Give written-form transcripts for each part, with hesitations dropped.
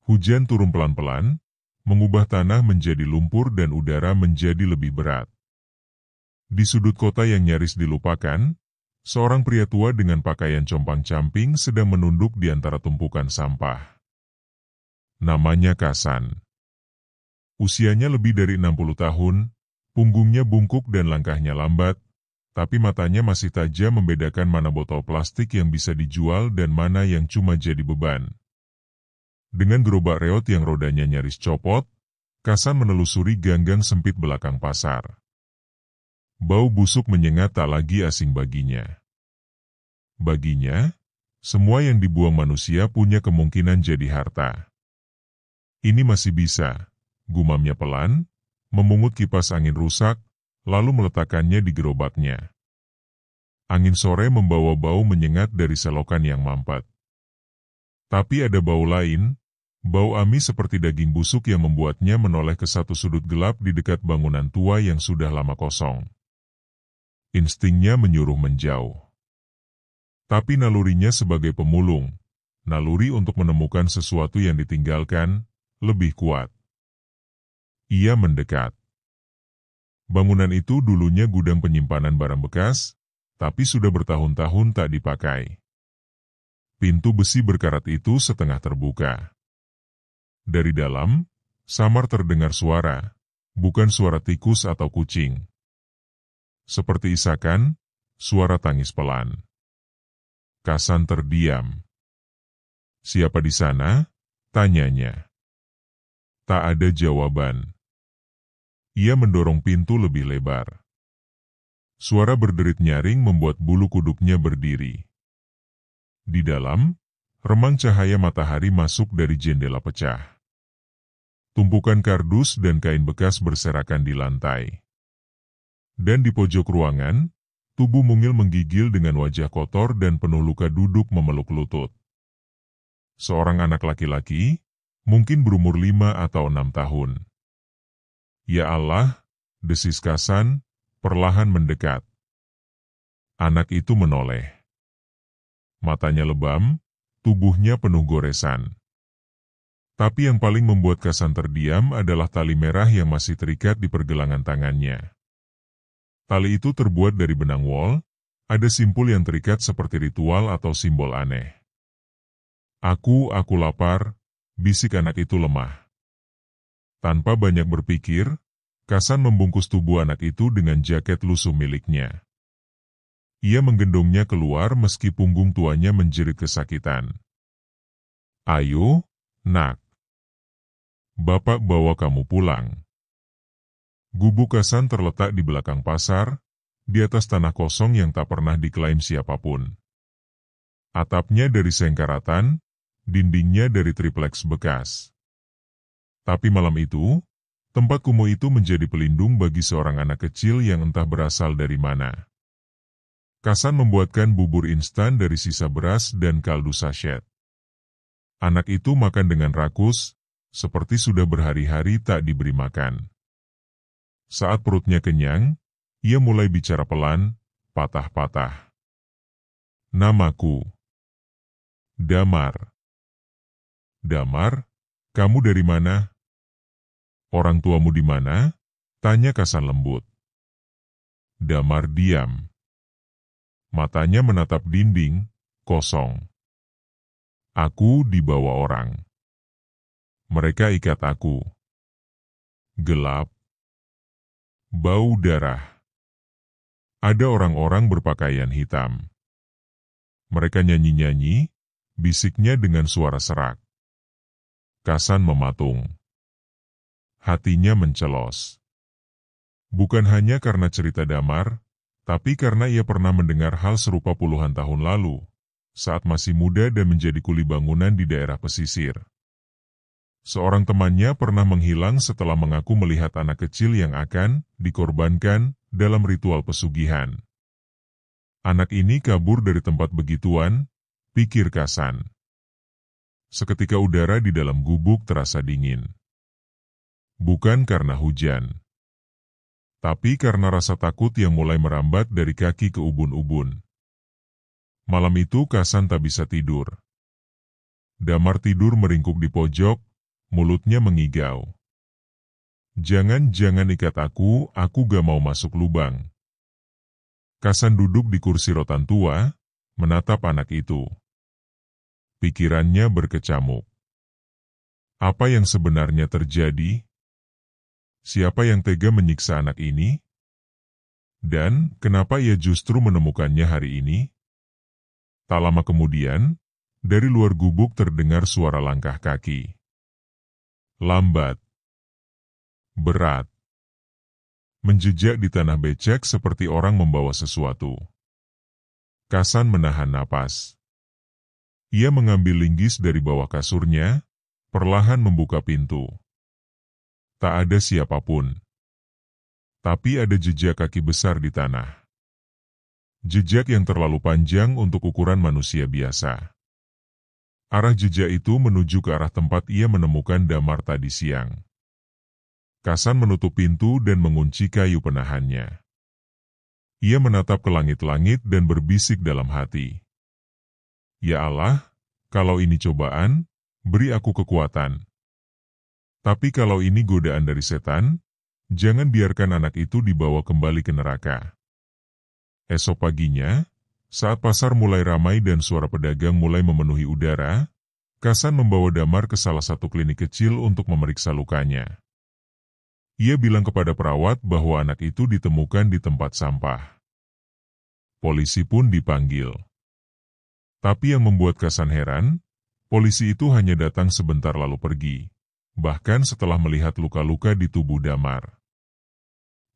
Hujan turun pelan-pelan, mengubah tanah menjadi lumpur dan udara menjadi lebih berat. Di sudut kota yang nyaris dilupakan, seorang pria tua dengan pakaian compang-camping sedang menunduk di antara tumpukan sampah. Namanya Kasan. Usianya lebih dari 60 tahun, punggungnya bungkuk dan langkahnya lambat, tapi matanya masih tajam membedakan mana botol plastik yang bisa dijual dan mana yang cuma jadi beban. Dengan gerobak reot yang rodanya nyaris copot, Kasan menelusuri gang-gang sempit belakang pasar. Bau busuk menyengat tak lagi asing baginya. Baginya, semua yang dibuang manusia punya kemungkinan jadi harta. Ini masih bisa, gumamnya pelan, memungut kipas angin rusak, lalu meletakkannya di gerobaknya. Angin sore membawa bau menyengat dari selokan yang mampet. Tapi ada bau lain, bau amis seperti daging busuk yang membuatnya menoleh ke satu sudut gelap di dekat bangunan tua yang sudah lama kosong. Instingnya menyuruh menjauh. Tapi nalurinya sebagai pemulung, naluri untuk menemukan sesuatu yang ditinggalkan, lebih kuat. Ia mendekat. Bangunan itu dulunya gudang penyimpanan barang bekas, tapi sudah bertahun-tahun tak dipakai. Pintu besi berkarat itu setengah terbuka. Dari dalam, samar terdengar suara, bukan suara tikus atau kucing. Seperti isakan, suara tangis pelan. Kasan terdiam. Siapa di sana? Tanyanya. Tak ada jawaban. Ia mendorong pintu lebih lebar. Suara berderit nyaring membuat bulu kuduknya berdiri. Di dalam, remang cahaya matahari masuk dari jendela pecah. Tumpukan kardus dan kain bekas berserakan di lantai. Dan di pojok ruangan, tubuh mungil menggigil dengan wajah kotor dan penuh luka duduk memeluk lutut. Seorang anak laki-laki, mungkin berumur 5 atau 6 tahun. Ya Allah, desis Kasan, perlahan mendekat. Anak itu menoleh. Matanya lebam, tubuhnya penuh goresan. Tapi yang paling membuat Kasan terdiam adalah tali merah yang masih terikat di pergelangan tangannya. Tali itu terbuat dari benang wol, ada simpul yang terikat seperti ritual atau simbol aneh. Aku lapar, bisik anak itu lemah. Tanpa banyak berpikir, Kasan membungkus tubuh anak itu dengan jaket lusuh miliknya. Ia menggendongnya keluar meski punggung tuanya menjerit kesakitan. Ayo, nak. Bapak bawa kamu pulang. Gubuk Kasan terletak di belakang pasar, di atas tanah kosong yang tak pernah diklaim siapapun. Atapnya dari seng karatan, dindingnya dari tripleks bekas. Tapi malam itu, tempat kumuh itu menjadi pelindung bagi seorang anak kecil yang entah berasal dari mana. Kasan membuatkan bubur instan dari sisa beras dan kaldu sachet. Anak itu makan dengan rakus, seperti sudah berhari-hari tak diberi makan. Saat perutnya kenyang, ia mulai bicara pelan, patah-patah. Namaku Damar. Damar, kamu dari mana? Orang tuamu di mana? Tanya Kasan lembut. Damar diam. Matanya menatap dinding, kosong. Aku dibawa orang. Mereka ikat aku. Gelap. Bau darah. Ada orang-orang berpakaian hitam. Mereka nyanyi-nyanyi, bisiknya dengan suara serak. Kasan mematung. Hatinya mencelos. Bukan hanya karena cerita Damar, tapi karena ia pernah mendengar hal serupa puluhan tahun lalu, saat masih muda dan menjadi kuli bangunan di daerah pesisir. Seorang temannya pernah menghilang setelah mengaku melihat anak kecil yang akan dikorbankan dalam ritual pesugihan. Anak ini kabur dari tempat begituan, pikir Kasan. Seketika udara di dalam gubuk terasa dingin. Bukan karena hujan, tapi karena rasa takut yang mulai merambat dari kaki ke ubun-ubun. Malam itu Kasan tak bisa tidur. Damar tidur meringkuk di pojok, mulutnya mengigau. Jangan ikat aku gak mau masuk lubang. Kasan duduk di kursi rotan tua, menatap anak itu. Pikirannya berkecamuk. Apa yang sebenarnya terjadi? Siapa yang tega menyiksa anak ini? Dan kenapa ia justru menemukannya hari ini? Tak lama kemudian, dari luar gubuk terdengar suara langkah kaki. Lambat. Berat. Menjejak di tanah becek seperti orang membawa sesuatu. Kasan menahan napas. Ia mengambil linggis dari bawah kasurnya, perlahan membuka pintu. Tak ada siapapun. Tapi ada jejak kaki besar di tanah. Jejak yang terlalu panjang untuk ukuran manusia biasa. Arah jejak itu menuju ke arah tempat ia menemukan Damar tadi siang. Kasan menutup pintu dan mengunci kayu penahannya. Ia menatap ke langit-langit dan berbisik dalam hati. Ya Allah, kalau ini cobaan, beri aku kekuatan. Tapi kalau ini godaan dari setan, jangan biarkan anak itu dibawa kembali ke neraka. Esok paginya, saat pasar mulai ramai dan suara pedagang mulai memenuhi udara, Kasan membawa Damar ke salah satu klinik kecil untuk memeriksa lukanya. Ia bilang kepada perawat bahwa anak itu ditemukan di tempat sampah. Polisi pun dipanggil. Tapi yang membuat Kasan heran, polisi itu hanya datang sebentar lalu pergi, bahkan setelah melihat luka-luka di tubuh Damar.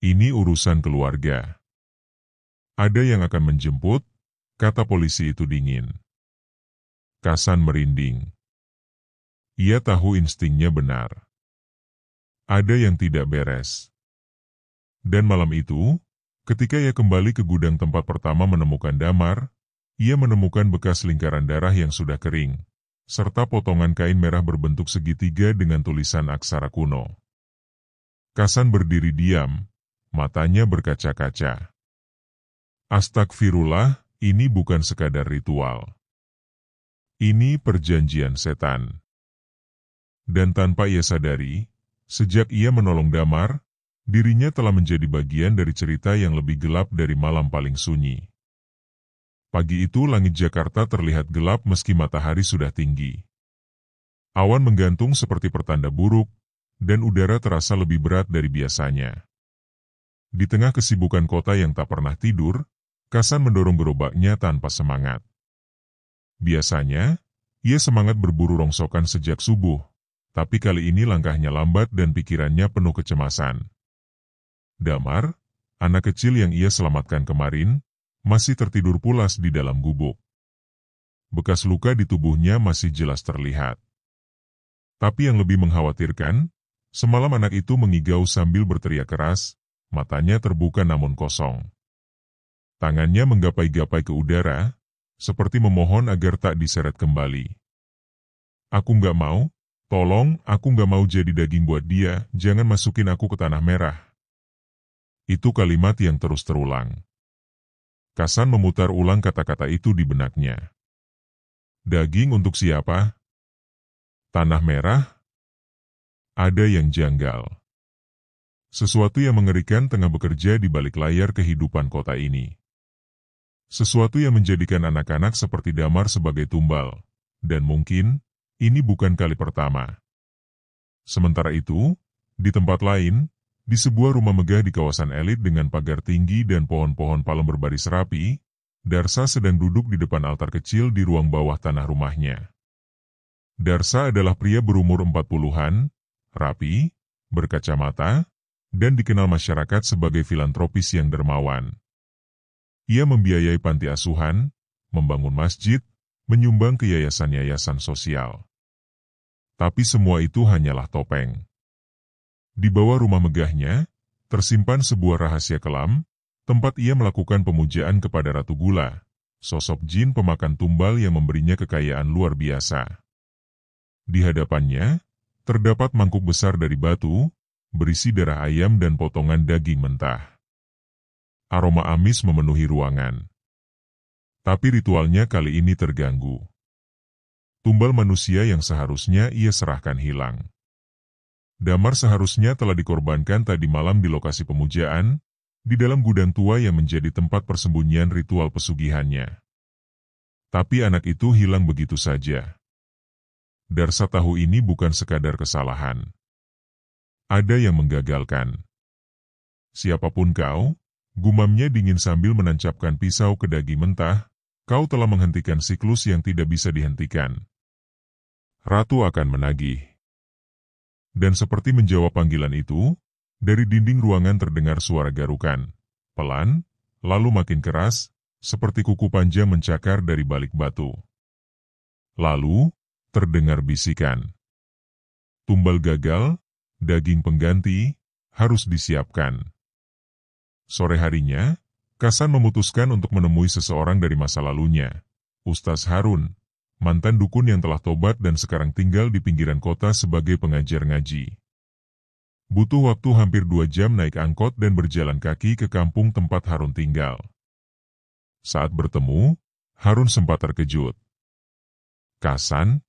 Ini urusan keluarga. Ada yang akan menjemput, kata polisi itu dingin. Kasan merinding. Ia tahu instingnya benar. Ada yang tidak beres. Dan malam itu, ketika ia kembali ke gudang tempat pertama menemukan Damar, ia menemukan bekas lingkaran darah yang sudah kering, serta potongan kain merah berbentuk segitiga dengan tulisan aksara kuno. Kasan berdiri diam, matanya berkaca-kaca. Astagfirullah, ini bukan sekadar ritual. Ini perjanjian setan. Dan tanpa ia sadari, sejak ia menolong Damar, dirinya telah menjadi bagian dari cerita yang lebih gelap dari malam paling sunyi. Pagi itu langit Jakarta terlihat gelap meski matahari sudah tinggi. Awan menggantung seperti pertanda buruk, dan udara terasa lebih berat dari biasanya. Di tengah kesibukan kota yang tak pernah tidur, Kasan mendorong gerobaknya tanpa semangat. Biasanya, ia semangat berburu rongsokan sejak subuh, tapi kali ini langkahnya lambat dan pikirannya penuh kecemasan. Damar, anak kecil yang ia selamatkan kemarin, masih tertidur pulas di dalam gubuk. Bekas luka di tubuhnya masih jelas terlihat. Tapi yang lebih mengkhawatirkan, semalam anak itu mengigau sambil berteriak keras, matanya terbuka namun kosong. Tangannya menggapai-gapai ke udara, seperti memohon agar tak diseret kembali. Aku nggak mau, tolong, aku nggak mau jadi daging buat dia, jangan masukin aku ke tanah merah. Itu kalimat yang terus terulang. Kasan memutar ulang kata-kata itu di benaknya. Daging untuk siapa? Tanah merah? Ada yang janggal. Sesuatu yang mengerikan tengah bekerja di balik layar kehidupan kota ini. Sesuatu yang menjadikan anak-anak seperti Damar sebagai tumbal, dan mungkin, ini bukan kali pertama. Sementara itu, di tempat lain, di sebuah rumah megah di kawasan elit dengan pagar tinggi dan pohon-pohon palem berbaris rapi, Darsa sedang duduk di depan altar kecil di ruang bawah tanah rumahnya. Darsa adalah pria berumur 40-an, rapi, berkacamata, dan dikenal masyarakat sebagai filantropis yang dermawan. Ia membiayai panti asuhan, membangun masjid, menyumbang ke yayasan-yayasan sosial. Tapi semua itu hanyalah topeng. Di bawah rumah megahnya, tersimpan sebuah rahasia kelam, tempat ia melakukan pemujaan kepada Ratu Gula, sosok jin pemakan tumbal yang memberinya kekayaan luar biasa. Di hadapannya, terdapat mangkuk besar dari batu, berisi darah ayam dan potongan daging mentah. Aroma amis memenuhi ruangan. Tapi ritualnya kali ini terganggu. Tumbal manusia yang seharusnya ia serahkan hilang. Damar seharusnya telah dikorbankan tadi malam di lokasi pemujaan, di dalam gudang tua yang menjadi tempat persembunyian ritual pesugihannya. Tapi anak itu hilang begitu saja. Darsa tahu ini bukan sekadar kesalahan. Ada yang menggagalkan. Siapapun kau, gumamnya dingin sambil menancapkan pisau ke daging mentah, kau telah menghentikan siklus yang tidak bisa dihentikan. Ratu akan menagih. Dan seperti menjawab panggilan itu, dari dinding ruangan terdengar suara garukan, pelan, lalu makin keras, seperti kuku panjang mencakar dari balik batu. Lalu, terdengar bisikan. Tumbal gagal, daging pengganti, harus disiapkan. Sore harinya, Kasan memutuskan untuk menemui seseorang dari masa lalunya, Ustaz Harun, mantan dukun yang telah tobat dan sekarang tinggal di pinggiran kota sebagai pengajar ngaji. Butuh waktu hampir 2 jam naik angkot dan berjalan kaki ke kampung tempat Harun tinggal. Saat bertemu, Harun sempat terkejut. Kasan?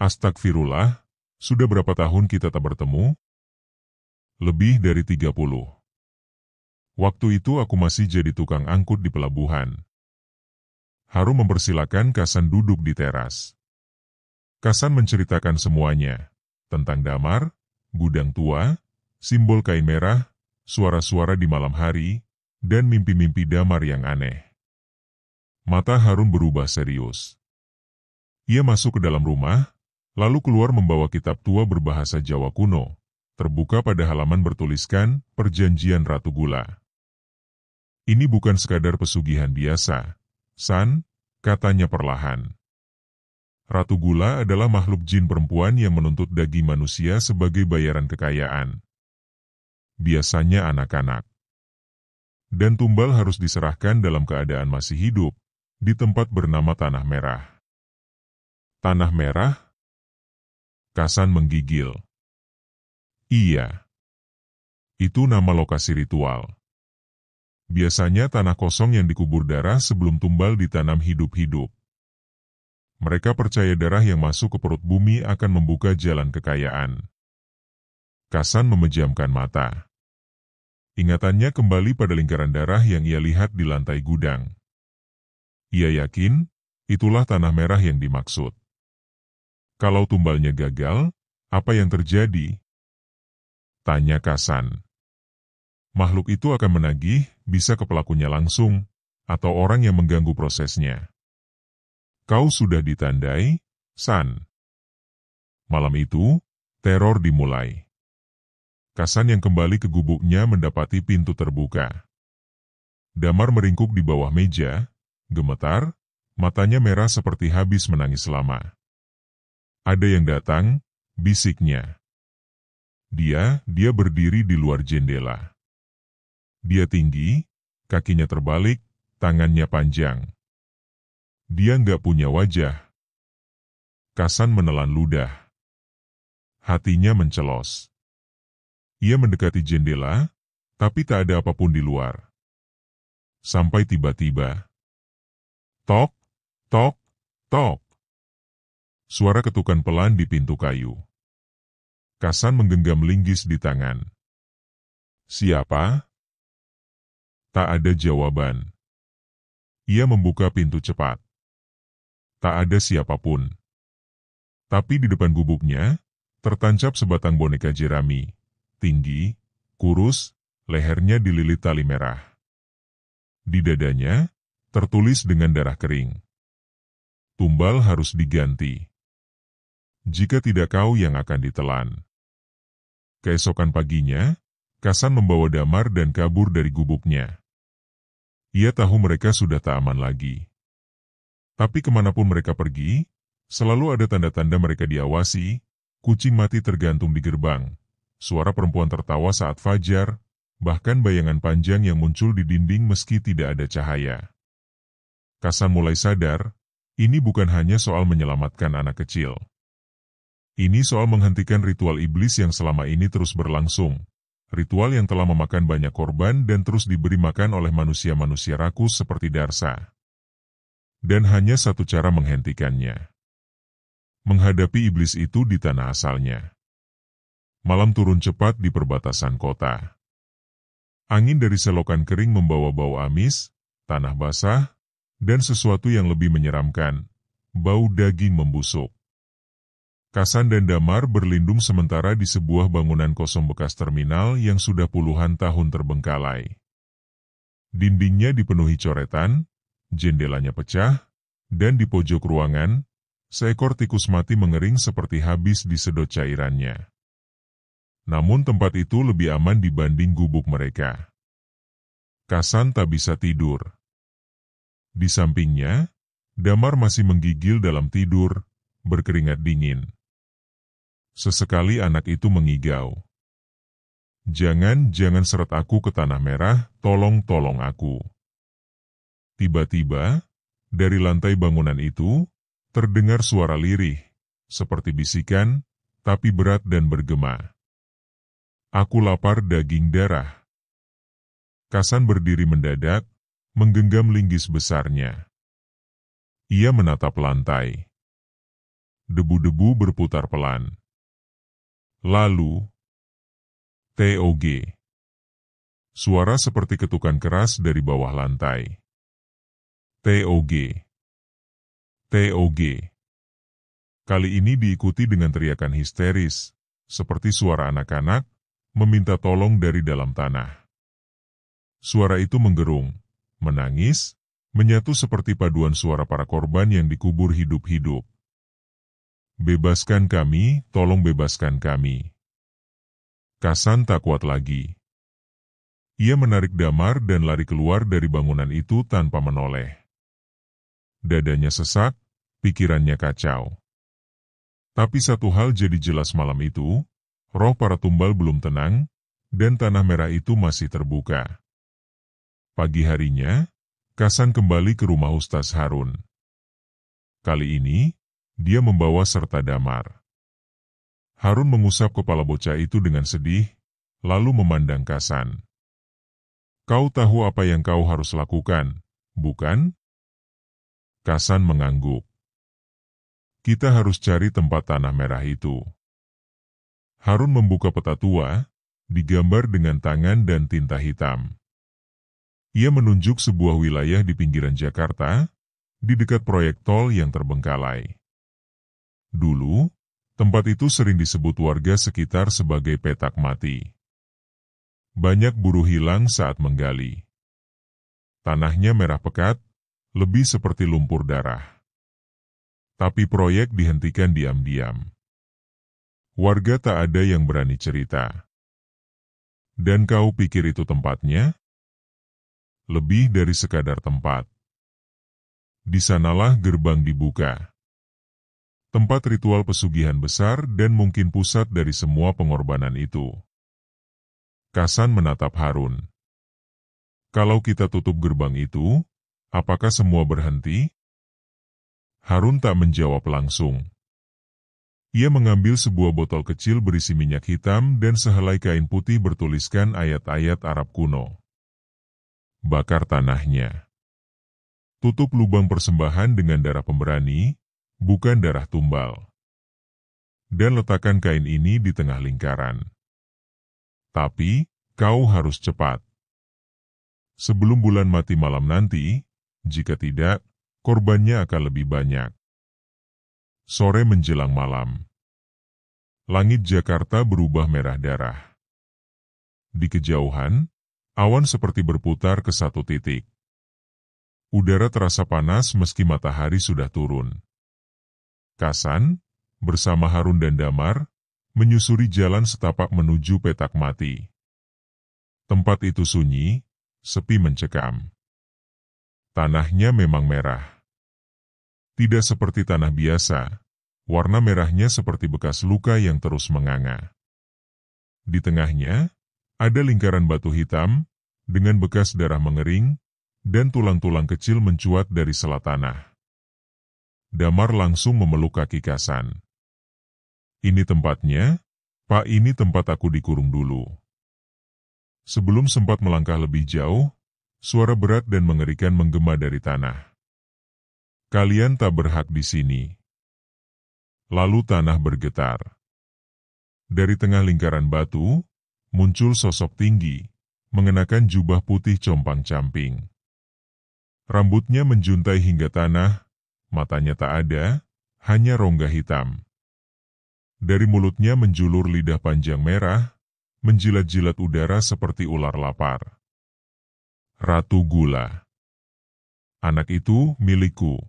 Astagfirullah, sudah berapa tahun kita tak bertemu? Lebih dari 30. Waktu itu aku masih jadi tukang angkut di pelabuhan. Harun mempersilakan Kasan duduk di teras. Kasan menceritakan semuanya, tentang Damar, gudang tua, simbol kain merah, suara-suara di malam hari, dan mimpi-mimpi Damar yang aneh. Mata Harun berubah serius. Ia masuk ke dalam rumah, lalu keluar membawa kitab tua berbahasa Jawa kuno, terbuka pada halaman bertuliskan Perjanjian Ratu Gula. Ini bukan sekadar pesugihan biasa, San, katanya perlahan. Ratu Gula adalah makhluk jin perempuan yang menuntut daging manusia sebagai bayaran kekayaan. Biasanya anak-anak. Dan tumbal harus diserahkan dalam keadaan masih hidup, di tempat bernama Tanah Merah. Tanah Merah? Kasan menggigil. Iya. Itu nama lokasi ritual. Biasanya tanah kosong yang dikubur darah sebelum tumbal ditanam hidup-hidup. Mereka percaya darah yang masuk ke perut bumi akan membuka jalan kekayaan. Kasan memejamkan mata. Ingatannya kembali pada lingkaran darah yang ia lihat di lantai gudang. Ia yakin, itulah tanah merah yang dimaksud. Kalau tumbalnya gagal, apa yang terjadi? Tanya Kasan. Makhluk itu akan menagih, bisa ke pelakunya langsung, atau orang yang mengganggu prosesnya. Kau sudah ditandai, San. Malam itu, teror dimulai. Kasan yang kembali ke gubuknya mendapati pintu terbuka. Damar meringkuk di bawah meja, gemetar, matanya merah seperti habis menangis lama. Ada yang datang, bisiknya. Dia berdiri di luar jendela. Dia tinggi, kakinya terbalik, tangannya panjang. Dia nggak punya wajah. Kasan menelan ludah. Hatinya mencelos. Ia mendekati jendela, tapi tak ada apapun di luar. Sampai tiba-tiba. Tok, tok, tok. Suara ketukan pelan di pintu kayu. Kasan menggenggam linggis di tangan. Siapa? Tak ada jawaban. Ia membuka pintu cepat. Tak ada siapapun. Tapi di depan gubuknya, tertancap sebatang boneka jerami. Tinggi, kurus, lehernya dililit tali merah. Di dadanya, tertulis dengan darah kering. Tumbal harus diganti. Jika tidak kau yang akan ditelan. Keesokan paginya, Kasan membawa Damar dan kabur dari gubuknya. Ia tahu mereka sudah tak aman lagi. Tapi kemanapun mereka pergi, selalu ada tanda-tanda mereka diawasi, kucing mati tergantung di gerbang, suara perempuan tertawa saat fajar, bahkan bayangan panjang yang muncul di dinding meski tidak ada cahaya. Kasan mulai sadar, ini bukan hanya soal menyelamatkan anak kecil. Ini soal menghentikan ritual iblis yang selama ini terus berlangsung. Ritual yang telah memakan banyak korban dan terus diberi makan oleh manusia-manusia rakus seperti Darsa. Dan hanya satu cara menghentikannya. Menghadapi iblis itu di tanah asalnya. Malam turun cepat di perbatasan kota. Angin dari selokan kering membawa bau amis, tanah basah, dan sesuatu yang lebih menyeramkan, bau daging membusuk. Kasan dan Damar berlindung sementara di sebuah bangunan kosong bekas terminal yang sudah puluhan tahun terbengkalai. Dindingnya dipenuhi coretan, jendelanya pecah, dan di pojok ruangan, seekor tikus mati mengering seperti habis disedot cairannya. Namun tempat itu lebih aman dibanding gubuk mereka. Kasan tak bisa tidur. Di sampingnya, Damar masih menggigil dalam tidur, berkeringat dingin. Sesekali anak itu mengigau. Jangan seret aku ke tanah merah, tolong aku. Tiba-tiba, dari lantai bangunan itu, terdengar suara lirih, seperti bisikan, tapi berat dan bergema. Aku lapar daging darah. Kasan berdiri mendadak, menggenggam linggis besarnya. Ia menatap lantai. Debu-debu berputar pelan. Lalu, TOG. Suara seperti ketukan keras dari bawah lantai. TOG. TOG. Kali ini diikuti dengan teriakan histeris, seperti suara anak-anak, meminta tolong dari dalam tanah. Suara itu menggerung, menangis, menyatu seperti paduan suara para korban yang dikubur hidup-hidup. Bebaskan kami, tolong bebaskan kami. Kasan tak kuat lagi. Ia menarik Damar dan lari keluar dari bangunan itu tanpa menoleh. Dadanya sesak, pikirannya kacau. Tapi satu hal jadi jelas malam itu, roh para tumbal belum tenang, dan tanah merah itu masih terbuka. Pagi harinya, Kasan kembali ke rumah Ustaz Harun. Kali ini, dia membawa serta Damar. Harun mengusap kepala bocah itu dengan sedih, lalu memandang Kasan. Kau tahu apa yang kau harus lakukan, bukan? Kasan mengangguk. Kita harus cari tempat tanah merah itu. Harun membuka peta tua, digambar dengan tangan dan tinta hitam. Ia menunjuk sebuah wilayah di pinggiran Jakarta, di dekat proyek tol yang terbengkalai. Dulu, tempat itu sering disebut warga sekitar sebagai petak mati. Banyak buruh hilang saat menggali. Tanahnya merah pekat, lebih seperti lumpur darah. Tapi proyek dihentikan diam-diam. Warga tak ada yang berani cerita. Dan kau pikir itu tempatnya? Lebih dari sekadar tempat. Di sanalah gerbang dibuka. Tempat ritual pesugihan besar dan mungkin pusat dari semua pengorbanan itu. Kasan menatap Harun. Kalau kita tutup gerbang itu, apakah semua berhenti? Harun tak menjawab langsung. Ia mengambil sebuah botol kecil berisi minyak hitam dan sehelai kain putih bertuliskan ayat-ayat Arab kuno. Bakar tanahnya. Tutup lubang persembahan dengan darah pemberani, bukan darah tumbal. Dan letakkan kain ini di tengah lingkaran. Tapi, kau harus cepat. Sebelum bulan mati malam nanti, jika tidak, korbannya akan lebih banyak. Sore menjelang malam. Langit Jakarta berubah merah darah. Di kejauhan, awan seperti berputar ke satu titik. Udara terasa panas meski matahari sudah turun. Kasan, bersama Harun dan Damar, menyusuri jalan setapak menuju petak mati. Tempat itu sunyi, sepi mencekam. Tanahnya memang merah. Tidak seperti tanah biasa, warna merahnya seperti bekas luka yang terus menganga. Di tengahnya, ada lingkaran batu hitam, dengan bekas darah mengering, dan tulang-tulang kecil mencuat dari sela tanah. Damar langsung memeluk kaki Kasan. Ini tempatnya, Pak, ini tempat aku dikurung dulu. Sebelum sempat melangkah lebih jauh, suara berat dan mengerikan menggema dari tanah. Kalian tak berhak di sini. Lalu tanah bergetar. Dari tengah lingkaran batu, muncul sosok tinggi, mengenakan jubah putih compang-camping. Rambutnya menjuntai hingga tanah, matanya tak ada, hanya rongga hitam. Dari mulutnya menjulur lidah panjang merah, menjilat-jilat udara seperti ular lapar. Ratu Gula. Anak itu milikku,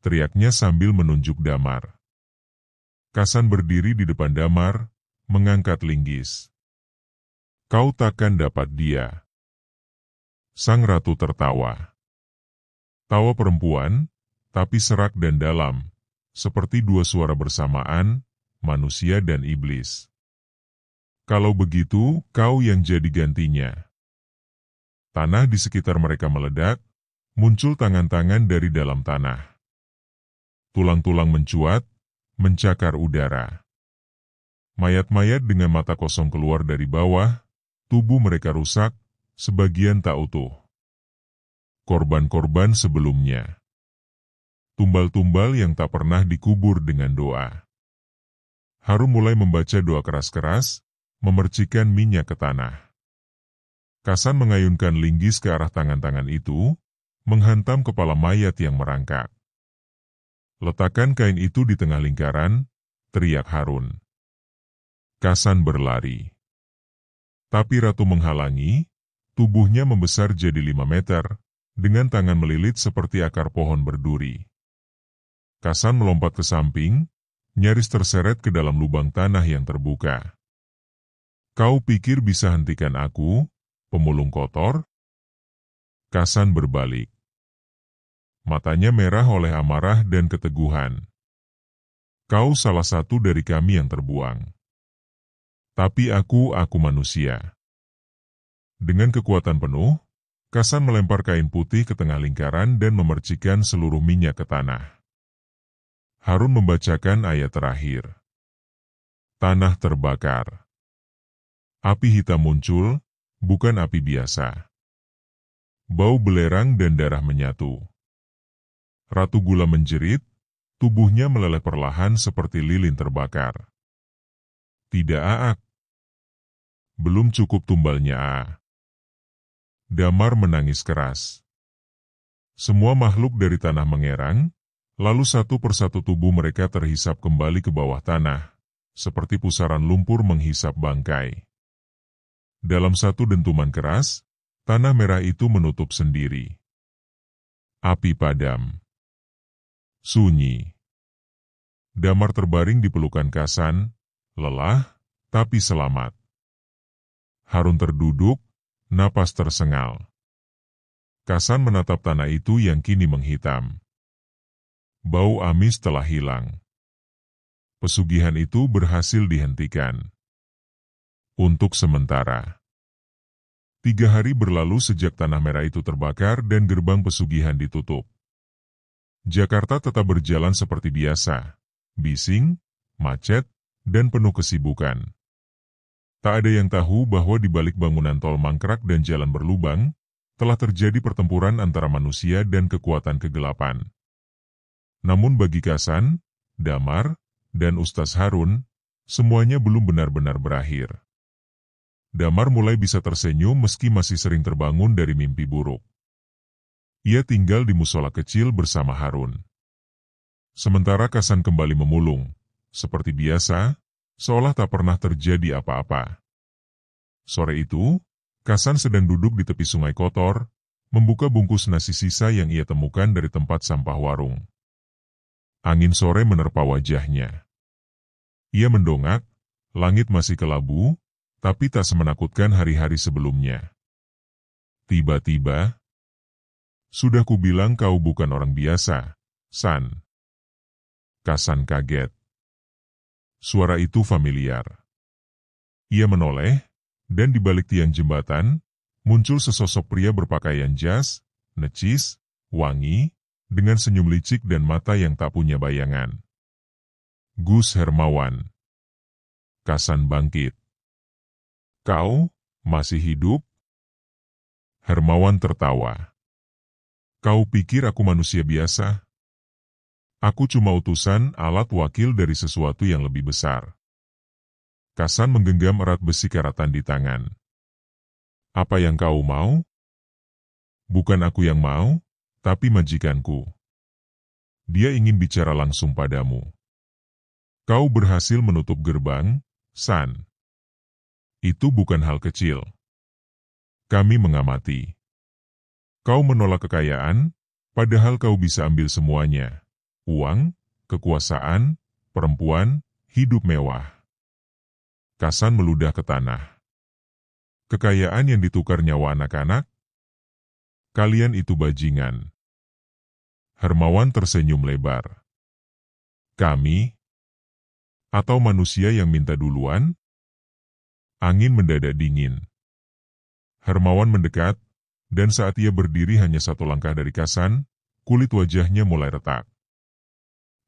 teriaknya sambil menunjuk Damar. Kasan berdiri di depan Damar, mengangkat linggis. Kau takkan dapat dia. Sang ratu tertawa. Tawa perempuan, tapi serak dan dalam, seperti dua suara bersamaan, manusia dan iblis. Kalau begitu, kau yang jadi gantinya. Tanah di sekitar mereka meledak, muncul tangan-tangan dari dalam tanah. Tulang-tulang mencuat, mencakar udara. Mayat-mayat dengan mata kosong keluar dari bawah, tubuh mereka rusak, sebagian tak utuh. Korban-korban sebelumnya. Tumbal-tumbal yang tak pernah dikubur dengan doa. Harum mulai membaca doa keras-keras, memercikan minyak ke tanah. Kasan mengayunkan linggis ke arah tangan-tangan itu, menghantam kepala mayat yang merangkak. Letakkan kain itu di tengah lingkaran, teriak Harun. Kasan berlari. Tapi ratu menghalangi, tubuhnya membesar jadi 5 meter, dengan tangan melilit seperti akar pohon berduri. Kasan melompat ke samping, nyaris terseret ke dalam lubang tanah yang terbuka. Kau pikir bisa hentikan aku, pemulung kotor? Kasan berbalik. Matanya merah oleh amarah dan keteguhan. Kau salah satu dari kami yang terbuang. Tapi aku manusia. Dengan kekuatan penuh, Kasan melempar kain putih ke tengah lingkaran dan memercikan seluruh minyak ke tanah. Harun membacakan ayat terakhir. Tanah terbakar. Api hitam muncul, bukan api biasa. Bau belerang dan darah menyatu. Ratu Gula menjerit, tubuhnya meleleh perlahan seperti lilin terbakar. Tidak Aak. Belum cukup tumbalnya A. Damar menangis keras. Semua makhluk dari tanah mengerang, lalu satu persatu tubuh mereka terhisap kembali ke bawah tanah, seperti pusaran lumpur menghisap bangkai. Dalam satu dentuman keras, tanah merah itu menutup sendiri. Api padam. Sunyi. Damar terbaring di pelukan Kasan, lelah, tapi selamat. Harun terduduk, napas tersengal. Kasan menatap tanah itu yang kini menghitam. Bau amis telah hilang. Pesugihan itu berhasil dihentikan. Untuk sementara. 3 hari berlalu sejak tanah merah itu terbakar dan gerbang pesugihan ditutup. Jakarta tetap berjalan seperti biasa, bising, macet, dan penuh kesibukan. Tak ada yang tahu bahwa di balik bangunan tol mangkrak dan jalan berlubang, telah terjadi pertempuran antara manusia dan kekuatan kegelapan. Namun bagi Kasan, Damar, dan Ustaz Harun, semuanya belum benar-benar berakhir. Damar mulai bisa tersenyum meski masih sering terbangun dari mimpi buruk. Ia tinggal di musola kecil bersama Harun. Sementara Kasan kembali memulung, seperti biasa, seolah tak pernah terjadi apa-apa. Sore itu, Kasan sedang duduk di tepi sungai kotor, membuka bungkus nasi sisa yang ia temukan dari tempat sampah warung. Angin sore menerpa wajahnya. Ia mendongak, langit masih kelabu, tapi tak semenakutkan hari-hari sebelumnya. Tiba-tiba, sudah kubilang kau bukan orang biasa, San. Kasan kaget. Suara itu familiar. Ia menoleh, dan di balik tiang jembatan, muncul sesosok pria berpakaian jas, necis, wangi, dengan senyum licik dan mata yang tak punya bayangan. Gus Hermawan. Kasan bangkit. Kau masih hidup? Hermawan tertawa. Kau pikir aku manusia biasa? Aku cuma utusan alat wakil dari sesuatu yang lebih besar. Kasan menggenggam erat besi karatan di tangan. Apa yang kau mau? Bukan aku yang mau, tapi majikanku. Dia ingin bicara langsung padamu. Kau berhasil menutup gerbang, San. Itu bukan hal kecil. Kami mengamati. Kau menolak kekayaan, padahal kau bisa ambil semuanya. Uang, kekuasaan, perempuan, hidup mewah. Kasan meludah ke tanah. Kekayaan yang ditukar nyawa anak-anak? Kalian itu bajingan. Hermawan tersenyum lebar. Kami? Atau manusia yang minta duluan? Angin mendadak dingin. Hermawan mendekat, dan saat ia berdiri hanya satu langkah dari Kasan, kulit wajahnya mulai retak.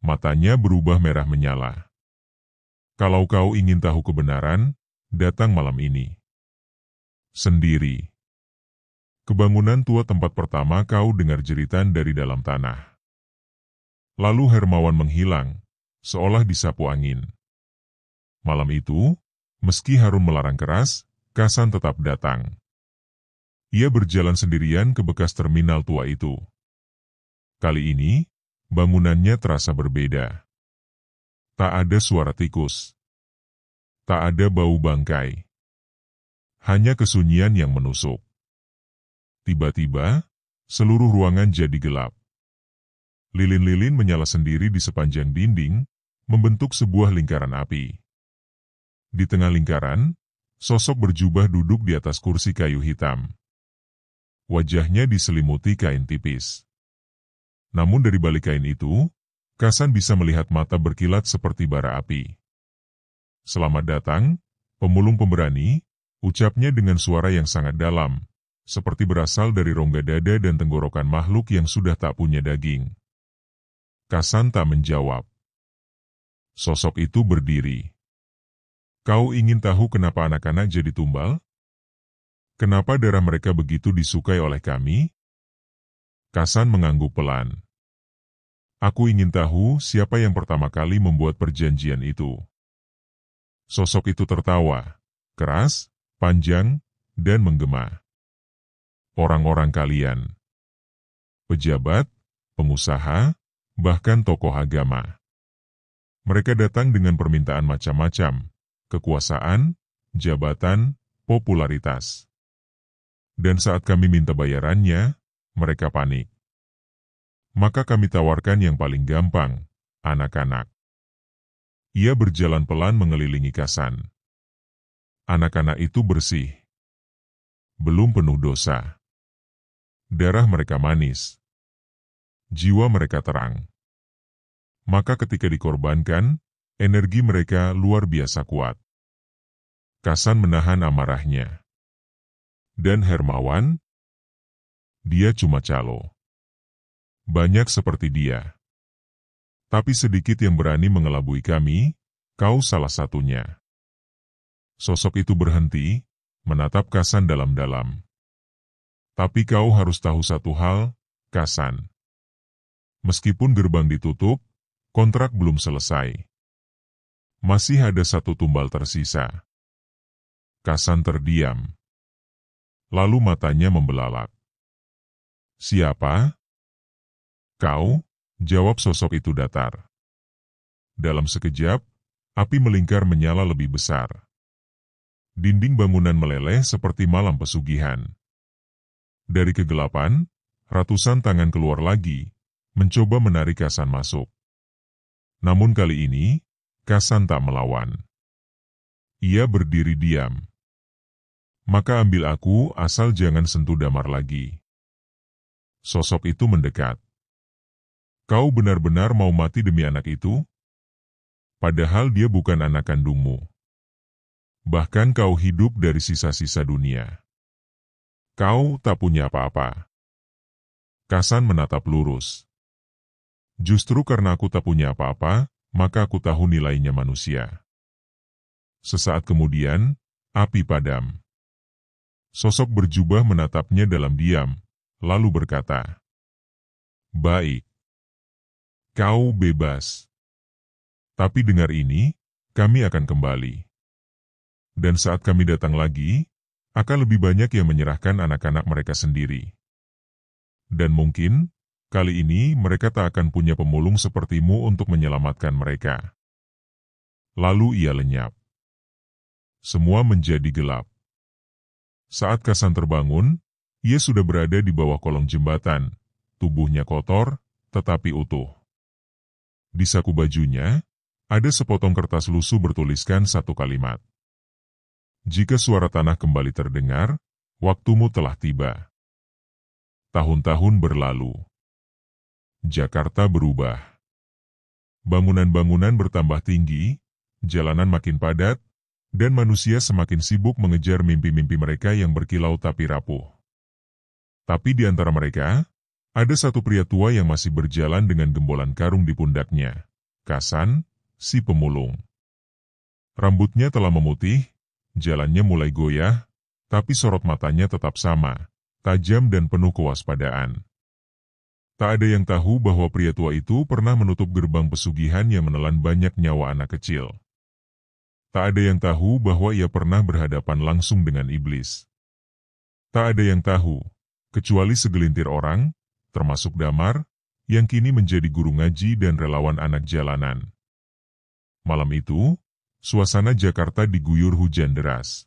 Matanya berubah merah menyala. Kalau kau ingin tahu kebenaran, datang malam ini. Sendiri. Kebangunan tua tempat pertama kau dengar jeritan dari dalam tanah. Lalu Hermawan menghilang, seolah disapu angin. Malam itu, meski Harun melarang keras, Kasan tetap datang. Ia berjalan sendirian ke bekas terminal tua itu. Kali ini, bangunannya terasa berbeda. Tak ada suara tikus. Tak ada bau bangkai. Hanya kesunyian yang menusuk. Tiba-tiba, seluruh ruangan jadi gelap. Lilin-lilin menyala sendiri di sepanjang dinding, membentuk sebuah lingkaran api. Di tengah lingkaran, sosok berjubah duduk di atas kursi kayu hitam. Wajahnya diselimuti kain tipis. Namun dari balik kain itu, Kasan bisa melihat mata berkilat seperti bara api. Selamat datang, pemulung pemberani, ucapnya dengan suara yang sangat dalam, seperti berasal dari rongga dada dan tenggorokan makhluk yang sudah tak punya daging. Kasan tak menjawab. Sosok itu berdiri. Kau ingin tahu kenapa anak-anak jadi tumbal? Kenapa darah mereka begitu disukai oleh kami? Kasan mengangguk pelan. Aku ingin tahu siapa yang pertama kali membuat perjanjian itu. Sosok itu tertawa, keras, panjang, dan menggema. Orang-orang kalian. Pejabat, pengusaha, bahkan tokoh agama. Mereka datang dengan permintaan macam-macam, kekuasaan, jabatan, popularitas. Dan saat kami minta bayarannya, mereka panik. Maka kami tawarkan yang paling gampang, anak-anak. Ia berjalan pelan mengelilingi Kasan. Anak-anak itu bersih. Belum penuh dosa. Darah mereka manis. Jiwa mereka terang. Maka ketika dikorbankan, energi mereka luar biasa kuat. Kasan menahan amarahnya. Dan Hermawan? Dia cuma calo. Banyak seperti dia. Tapi sedikit yang berani mengelabui kami, kau salah satunya. Sosok itu berhenti, menatap Kasan dalam-dalam. Tapi kau harus tahu satu hal, Kasan. Meskipun gerbang ditutup, kontrak belum selesai. Masih ada satu tumbal tersisa. Kasan terdiam. Lalu matanya membelalak. Siapa? Kau, jawab sosok itu datar. Dalam sekejap, api melingkar menyala lebih besar. Dinding bangunan meleleh seperti malam pesugihan. Dari kegelapan, ratusan tangan keluar lagi, mencoba menarik Kasan masuk. Namun kali ini, Kasan tak melawan. Ia berdiri diam. Maka ambil aku asal jangan sentuh damar lagi. Sosok itu mendekat. Kau benar-benar mau mati demi anak itu? Padahal dia bukan anak kandungmu. Bahkan kau hidup dari sisa-sisa dunia. Kau tak punya apa-apa. Kasan menatap lurus. Justru karena aku tak punya apa-apa, maka aku tahu nilainya manusia. Sesaat kemudian, api padam. Sosok berjubah menatapnya dalam diam, lalu berkata, "Baik. Kau bebas. Tapi dengar ini, kami akan kembali. Dan saat kami datang lagi, akan lebih banyak yang menyerahkan anak-anak mereka sendiri. Dan mungkin, kali ini mereka tak akan punya pemulung sepertimu untuk menyelamatkan mereka. Lalu ia lenyap. Semua menjadi gelap. Saat Kasan terbangun, ia sudah berada di bawah kolong jembatan, tubuhnya kotor, tetapi utuh. Di saku bajunya, ada sepotong kertas lusuh bertuliskan satu kalimat. Jika suara tanah kembali terdengar, waktumu telah tiba. Tahun-tahun berlalu. Jakarta berubah. Bangunan-bangunan bertambah tinggi, jalanan makin padat, dan manusia semakin sibuk mengejar mimpi-mimpi mereka yang berkilau tapi rapuh. Tapi di antara mereka, ada satu pria tua yang masih berjalan dengan gembolan karung di pundaknya. Kasan, si pemulung. Rambutnya telah memutih, jalannya mulai goyah, tapi sorot matanya tetap sama, tajam dan penuh kewaspadaan. Tak ada yang tahu bahwa pria tua itu pernah menutup gerbang pesugihan yang menelan banyak nyawa anak kecil. Tak ada yang tahu bahwa ia pernah berhadapan langsung dengan iblis. Tak ada yang tahu, kecuali segelintir orang, termasuk Damar, yang kini menjadi guru ngaji dan relawan anak jalanan. Malam itu, suasana Jakarta diguyur hujan deras.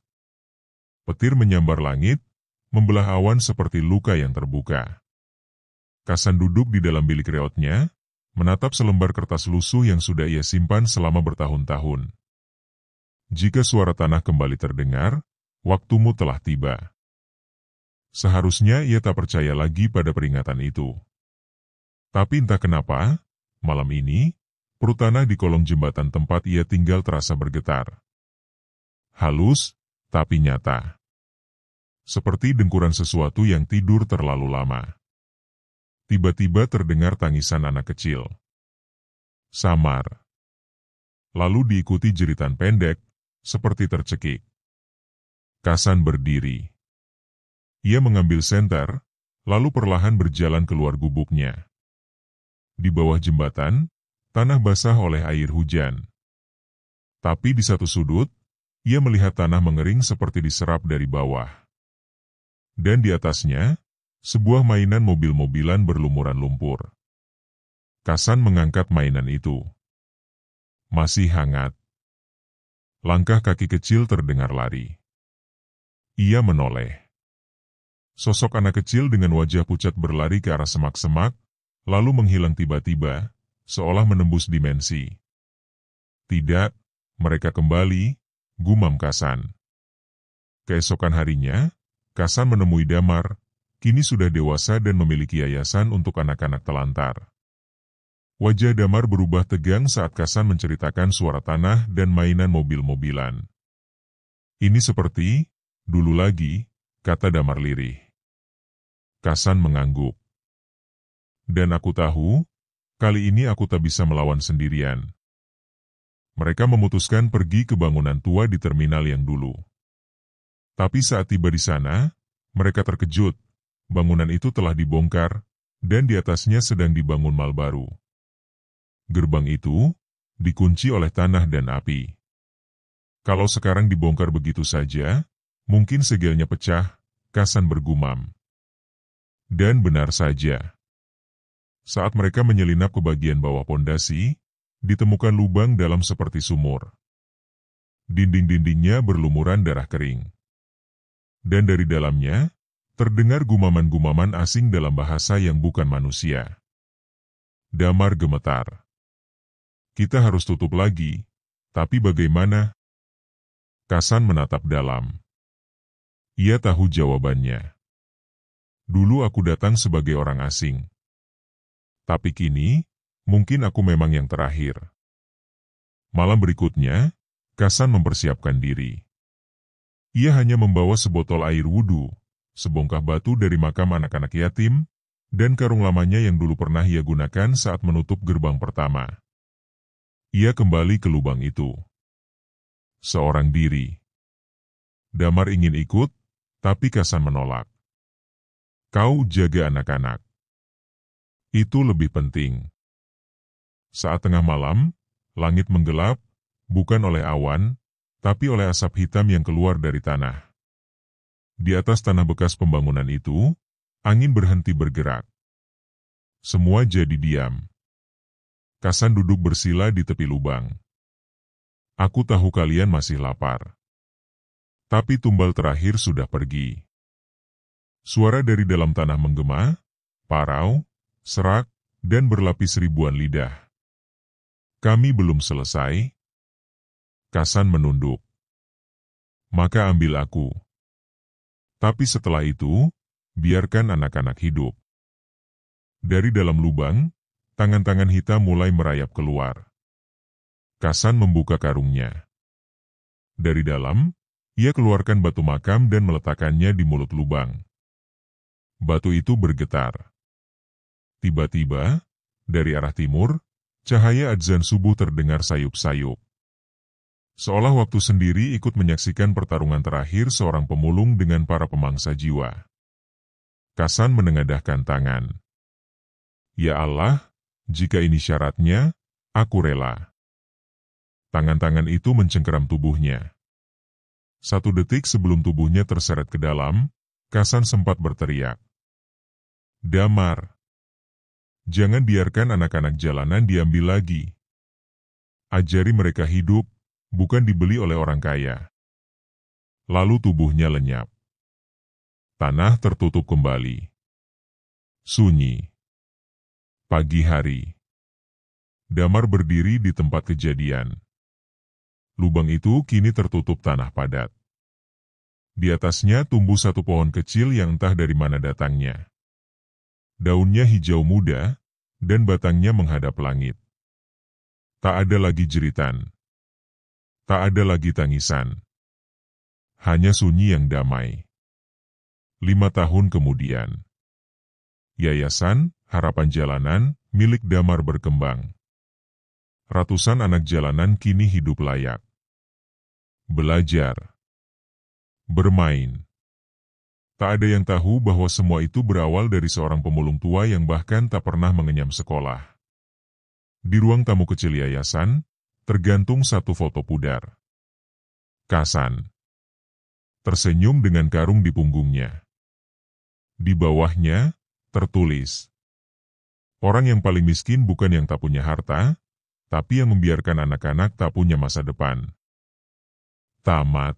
Petir menyambar langit, membelah awan seperti luka yang terbuka. Kasan duduk di dalam bilik reotnya, menatap selembar kertas lusuh yang sudah ia simpan selama bertahun-tahun. Jika suara tanah kembali terdengar, waktumu telah tiba. Seharusnya ia tak percaya lagi pada peringatan itu. Tapi entah kenapa, malam ini, perut tanah di kolong jembatan tempat ia tinggal terasa bergetar. Halus, tapi nyata. Seperti dengkuran sesuatu yang tidur terlalu lama. Tiba-tiba terdengar tangisan anak kecil. Samar. Lalu diikuti jeritan pendek, seperti tercekik. Kasan berdiri. Ia mengambil senter, lalu perlahan berjalan keluar gubuknya. Di bawah jembatan, tanah basah oleh air hujan. Tapi di satu sudut, ia melihat tanah mengering seperti diserap dari bawah. Dan di atasnya, sebuah mainan mobil-mobilan berlumuran lumpur. Kasan mengangkat mainan itu. Masih hangat. Langkah kaki kecil terdengar lari. Ia menoleh. Sosok anak kecil dengan wajah pucat berlari ke arah semak-semak, lalu menghilang tiba-tiba, seolah menembus dimensi. Tidak, mereka kembali, gumam Kasan. Keesokan harinya, Kasan menemui Damar, kini sudah dewasa dan memiliki yayasan untuk anak-anak telantar. Wajah Damar berubah tegang saat Kasan menceritakan suara tanah dan mainan mobil-mobilan. Ini seperti, dulu lagi, kata Damar lirih. Kasan mengangguk. Dan aku tahu, kali ini aku tak bisa melawan sendirian. Mereka memutuskan pergi ke bangunan tua di terminal yang dulu. Tapi saat tiba di sana, mereka terkejut. Bangunan itu telah dibongkar, dan di atasnya sedang dibangun mal baru. Gerbang itu dikunci oleh tanah dan api. Kalau sekarang dibongkar begitu saja, mungkin segelnya pecah, Kasan bergumam. Dan benar saja. Saat mereka menyelinap ke bagian bawah pondasi, ditemukan lubang dalam seperti sumur. Dinding-dindingnya berlumuran darah kering. Dan dari dalamnya, terdengar gumaman-gumaman asing dalam bahasa yang bukan manusia. Damar gemetar. Kita harus tutup lagi, tapi bagaimana? Kasan menatap dalam. Ia tahu jawabannya. Dulu aku datang sebagai orang asing. Tapi kini, mungkin aku memang yang terakhir. Malam berikutnya, Kasan mempersiapkan diri. Ia hanya membawa sebotol air wudhu, sebongkah batu dari makam anak-anak yatim, dan karung lamanya yang dulu pernah ia gunakan saat menutup gerbang pertama. Ia kembali ke lubang itu. Seorang diri. Damar ingin ikut, tapi Kasan menolak. Kau jaga anak-anak. Itu lebih penting. Saat tengah malam, langit menggelap, bukan oleh awan, tapi oleh asap hitam yang keluar dari tanah. Di atas tanah bekas pembangunan itu, angin berhenti bergerak. Semua jadi diam. Kasan duduk bersila di tepi lubang. Aku tahu kalian masih lapar. Tapi tumbal terakhir sudah pergi. Suara dari dalam tanah menggema, parau, serak, dan berlapis ribuan lidah. Kami belum selesai. Kasan menunduk. Maka ambil aku. Tapi setelah itu, biarkan anak-anak hidup. Dari dalam lubang, tangan-tangan hitam mulai merayap keluar. Kasan membuka karungnya. Dari dalam, ia keluarkan batu makam dan meletakkannya di mulut lubang. Batu itu bergetar. Tiba-tiba, dari arah timur, cahaya adzan subuh terdengar sayup-sayup. Seolah waktu sendiri ikut menyaksikan pertarungan terakhir seorang pemulung dengan para pemangsa jiwa. Kasan menengadahkan tangan. Ya Allah, jika ini syaratnya, aku rela. Tangan-tangan itu mencengkeram tubuhnya. 1 detik sebelum tubuhnya terseret ke dalam, Kasan sempat berteriak. Damar. Jangan biarkan anak-anak jalanan diambil lagi. Ajari mereka hidup, bukan dibeli oleh orang kaya. Lalu tubuhnya lenyap. Tanah tertutup kembali. Sunyi. Pagi hari. Damar berdiri di tempat kejadian. Lubang itu kini tertutup tanah padat. Di atasnya tumbuh satu pohon kecil yang entah dari mana datangnya. Daunnya hijau muda, dan batangnya menghadap langit. Tak ada lagi jeritan. Tak ada lagi tangisan. Hanya sunyi yang damai. 5 tahun kemudian. Yayasan Harapan Jalanan milik Damar berkembang. Ratusan anak jalanan kini hidup layak. Belajar. Bermain. Tak ada yang tahu bahwa semua itu berawal dari seorang pemulung tua yang bahkan tak pernah mengenyam sekolah. Di ruang tamu kecil yayasan, tergantung satu foto pudar. Kasan. Tersenyum dengan karung di punggungnya. Di bawahnya, tertulis. Orang yang paling miskin bukan yang tak punya harta, tapi yang membiarkan anak-anak tak punya masa depan. Tamat.